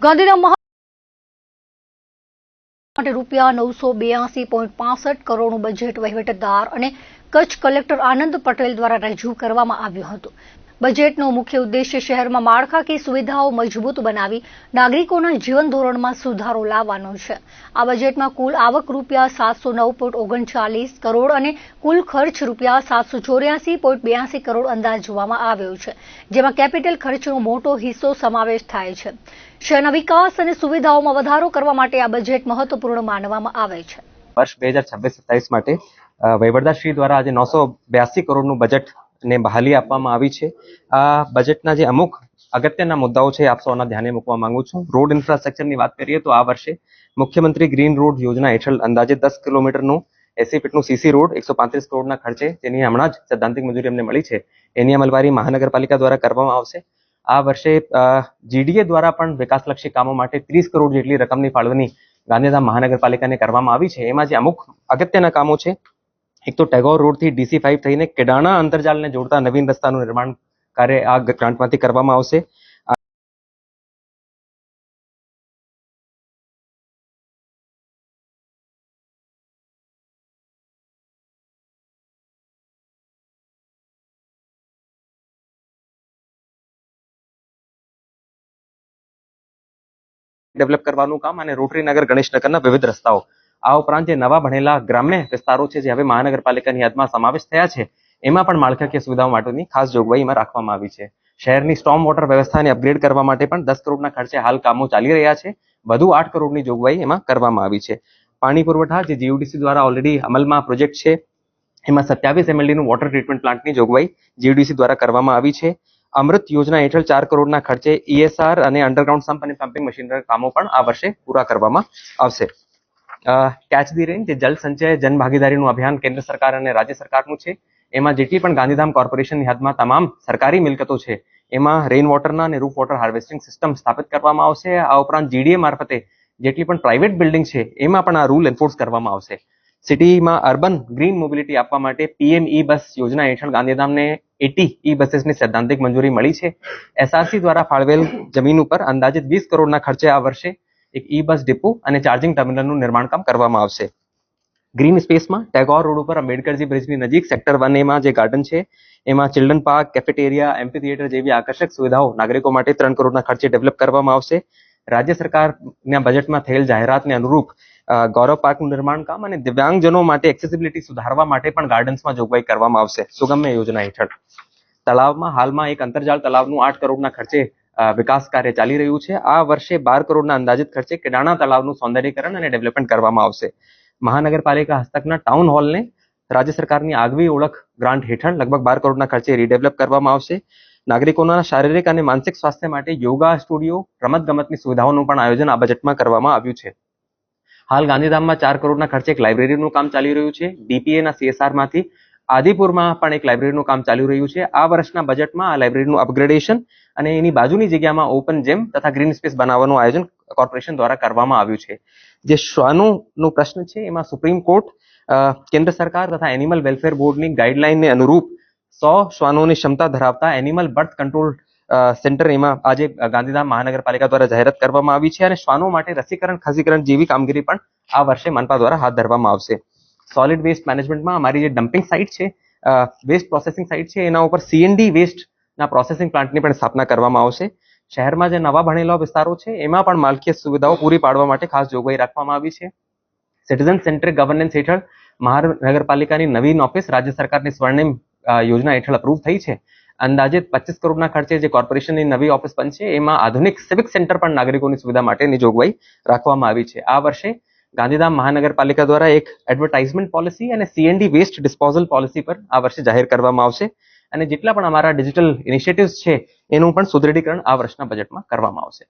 ગાંધીધામ માટે રૂપિયા 982.65 કરોડનું બજેટ વહીવટદાર અને કચ્છ કલેક્ટર આનંદ પટેલ દ્વારા રજૂ કરવામાં આવ્યું હતું। બજેટનો મુખ્ય ઉદ્દેશ્ય શહેરમાં માળખાકીય સુવિધાઓ મજબૂત બનાવી નાગરિકોના જીવન ધોરણમાં સુધારો લાવવાનો છે। આ બજેટમાં કુલ આવક રૂપિયા 709.39 કરોડ અને કુલ ખર્ચ રૂપિયા 784.82 કરોડ અંદાજવામાં આવ્યો છે, જેમાં કેપિટલ ખર્ચનો મોટો હિસ્સો સમાવેશ થાય છે। શહેરના વિકાસ અને સુવિધાઓમાં વધારો કરવા માટે આ બજેટ મહત્વપૂર્ણ માનવામાં આવે છે। વર્ષ 2026-27 માટે વહીવટદારશ્રી દ્વારા આજે 982 કરોડનું બજેટ ને બહાલી આપવામાં આવી છે। આ બજેટના જે અમુક અગત્યના મુદ્દાઓ છે આપ સૌના ધ્યાને મૂકવા માંગુ છું। રોડ ઇન્ફ્રાસ્ટ્રક્ચરની વાત કરીએ તો આ વર્ષે મુખ્યમંત્રી ગ્રીન રોડ યોજના હેઠળ અંદાજે 10 કિલોમીટરનું 80 ફીટનું સીસી રોડ 135 કરોડના ખર્ચે જેની હમણાં જ સૈદ્ધાંતિક મંજૂરી અમને મળી છે એની અમલવારી મહાનગરપાલિકા દ્વારા કરવામાં આવશે। આ વર્ષે જીડીએ દ્વારા પણ વિકાસલક્ષી કામો માટે 30 કરોડ જેટલી રકમની ફાળવણી ગાંધીધામ મહાનગરપાલિકાને કરવામાં આવી છે। એમાં જે અમુક અગત્યના કામો છે, એક તો ટેગોર રોડથી DC5 થઈને કેડાણા આંતરજાલને જોડતા નવીન રસ્તાનું નિર્માણ કાર્ય આ ગ્રાન્ટમાંથી કરવામાં આવશે। ડેવલપ કરવાનું કામ અને રોટરી નગર ગણેશનગરના વિવિધ રસ્તાઓ, આ ઉપરાંત જે નવા બનેલા ગ્રામ્ય વિસ્તારો છે જે હવે મહાનગરપાલિકાની હદમાં સમાવેશ થયા છે એમાં પણ માળખાકીય સુવિધાઓ માટેની ખાસ જોગવાઈ એમાં રાખવામાં આવી છે। શહેરની સ્ટોર્મ વોટર વ્યવસ્થાને અપગ્રેડ કરવા માટે પણ 10 કરોડના ખર્ચે હાલ કામો ચાલી રહ્યા છે। વધુ 8 કરોડની જોગવાઈ એમાં કરવામાં આવી છે। પાણી પુરવઠા જે જીયુડીસી દ્વારા ઓલરેડી અમલમાં પ્રોજેક્ટ છે એમાં 27 MLD નું વોટર ટ્રીટમેન્ટ પ્લાન્ટની જોગવાઈ જીયુડીસી દ્વારા કરવામાં આવી છે। અમૃત યોજના હેઠળ 4 કરોડના ખર્ચે ESR અને અંડરગ્રાઉન્ડ સમ્પ અને પમ્પિંગ મશીનરી કામો પણ આ વર્ષે પૂરા કરવામાં આવશે। કેચ ધી રેન જે જલ સંચય જન ભાગીદારીનું અભિયાન કેન્દ્ર સરકાર અને રાજ્ય સરકારનું છે એમાં જેટલી પણ ગાંધીધામ કોર્પોરેશનની હદમાં તમામ સરકારી મિલકતો છે એમાં રેઇન વોટરના અને રૂફ વોટર હાર્વેસ્ટિંગ સિસ્ટમ સ્થાપિત કરવામાં આવશે। આ ઉપરાંત જીડીએ મારફતે જેટલી પણ પ્રાઇવેટ બિલ્ડિંગ છે એમાં પણ આ રૂલ એન્ફોર્સ કરવામાં આવશે। સિટીમાં અર્બન ગ્રીન મોબિલિટી આપવા માટે PM E-બસ યોજના હેઠળ ગાંધીધામને 80 E-બસેસની સૈદ્ધાંતિક મંજૂરી મળી છે। SRC દ્વારા ફાળવેલ જમીન ઉપર અંદાજિત 20 કરોડના ખર્ચે આ વર્ષે એક E-બસ ડિપો અને ચાર્જિંગ ટર્મિનલનું નિર્માણ કામ કરવામાં આવશે। ગ્રીન સ્પેસમાં ટેગોર રોડ ઉપર અંબેડકરજી બ્રિજની નજીક સેક્ટર 1 માં જે ગાર્ડન છે એમાં ચિલ્ડ્રન પાર્ક, કેફેટેરિયા, એમ્ફી થિયેટર જેવી આકર્ષક સુવિધાઓ નાગરિકો માટે 3 કરોડના ખર્ચે ડેવલપ કરવામાં આવશે। રાજ્ય સરકારના બજેટમાં થયેલ જાહેરાતને અનુરૂપ ગૌરવ પાર્કનું નિર્માણ કામ અને દિવ્યાંગજનો માટે એક્સેસિબિલિટી સુધારવા માટે પણ ગાર્ડન્સમાં જોગવાઈ કરવામાં આવશે। સુગમ્ય યોજના હેઠળ તળાવમાં હાલમાં એક અંતરજાળ તળાવનું 8 કરોડના ખર્ચે વિકાસ કાર્ય ચાલી રહ્યું છે। આ વર્ષે 12 કરોડના અંદાજિત ખર્ચે કેડાણા તળાવનું સૌંદર્યીકરણ અને ડેવલપમેન્ટ કરવામાં આવશે। મહાનગરપાલિકા હસ્તકના ટાઉન હોલને રાજ્ય સરકારની આગવી ઓળખ ગ્રાન્ટ હેઠળ લગભગ 12 કરોડના ખર્ચે રીડેવલપ કરવામાં આવશે। નાગરિકોના શારીરિક અને માનસિક સ્વાસ્થ્ય માટે યોગા સ્ટુડિયો, રમતગમતની સુવિધાઓનું પણ આયોજન આ બજેટમાં કરવામાં આવ્યું છે। હાલ ગાંધીધામમાં 4 કરોડના ખર્ચે એક લાઇબ્રેરીનું કામ ચાલી રહ્યું છે। DPAના CSR માંથી આદિપુરમાં પણ એક લાઇબ્રેરીનું કામ ચાલી રહ્યું છે। આ વર્ષના બજેટમાં આ લાઇબ્રેરીનું અપગ્રેડેશન અને એની બાજુની જગ્યામાં ઓપન જેમ તથા ગ્રીન સ્પેસ બનાવવાનું આયોજન કોર્પોરેશન દ્વારા કરવામાં આવ્યું છે। જે શ્વાનોનો પ્રશ્ન છે એમાં સુપ્રીમ કોર્ટ, કેન્દ્ર સરકાર તથા એનિમલ વેલફેર બોર્ડની ગાઈડલાઈનને અનુરૂપ 100 શ્વાનોની ક્ષમતા ધરાવતા એનિમલ બર્થ કંટ્રોલ સેન્ટર એમાં આજે ગાંધીધામ મહાનગરપાલિકા દ્વારા જાહેરાત કરવામાં આવી છે અને શ્વાનો માટે રસીકરણ, ખસીકરણ જેવી કામગીરી પણ આ વર્ષે મનપા દ્વારા હાથ ધરવામાં આવશે। સોલિડ વેસ્ટ મેનેજમેન્ટમાં અમારી જે ડમ્પિંગ સાઇટ છે, વેસ્ટ પ્રોસેસિંગ સાઇટ છે એના ઉપર CND વેસ્ટના પ્રોસેસિંગ પ્લાન્ટની પણ સ્થાપના કરવામાં આવશે। શહેરમાં જે નવા બનેલા વિસ્તારો છે એમાં પણ માળખાકીય સુવિધાઓ પૂરી પાડવા માટે ખાસ જોગવાઈ રાખવામાં આવી છે। સિટીઝન સેન્ટ્રિક ગવર્નન્સ હેઠળ મહાનગરપાલિકાની નવીન ઓફિસ રાજ્ય સરકારની સ્વર્ણિમ યોજના હેઠળ અપ્રૂવ થઈ છે। અંદાજિત 25 કરોડના ખર્ચે જે કોર્પોરેશનની નવી ઓફિસ બનશે એમાં આધુનિક સિવિક સેન્ટર પણ નાગરિકોની સુવિધા માટેની જોગવાઈ રાખવામાં આવી છે। આ વર્ષે ગાંધીધામ મહાનગરપાલિકા દ્વારા એક એડવર્ટાઇઝમેન્ટ પોલિસી અને CND વેસ્ટ ડિસ્પોઝલ પોલિસી પર આ વર્ષે જાહેર કરવામાં આવશે અને જેટલા પણ અમારા ડિજિટલ ઇનિશિયેટિવ્સ છે એનું પણ સુદૃઢીકરણ આ વર્ષના બજેટમાં કરવામાં આવશે।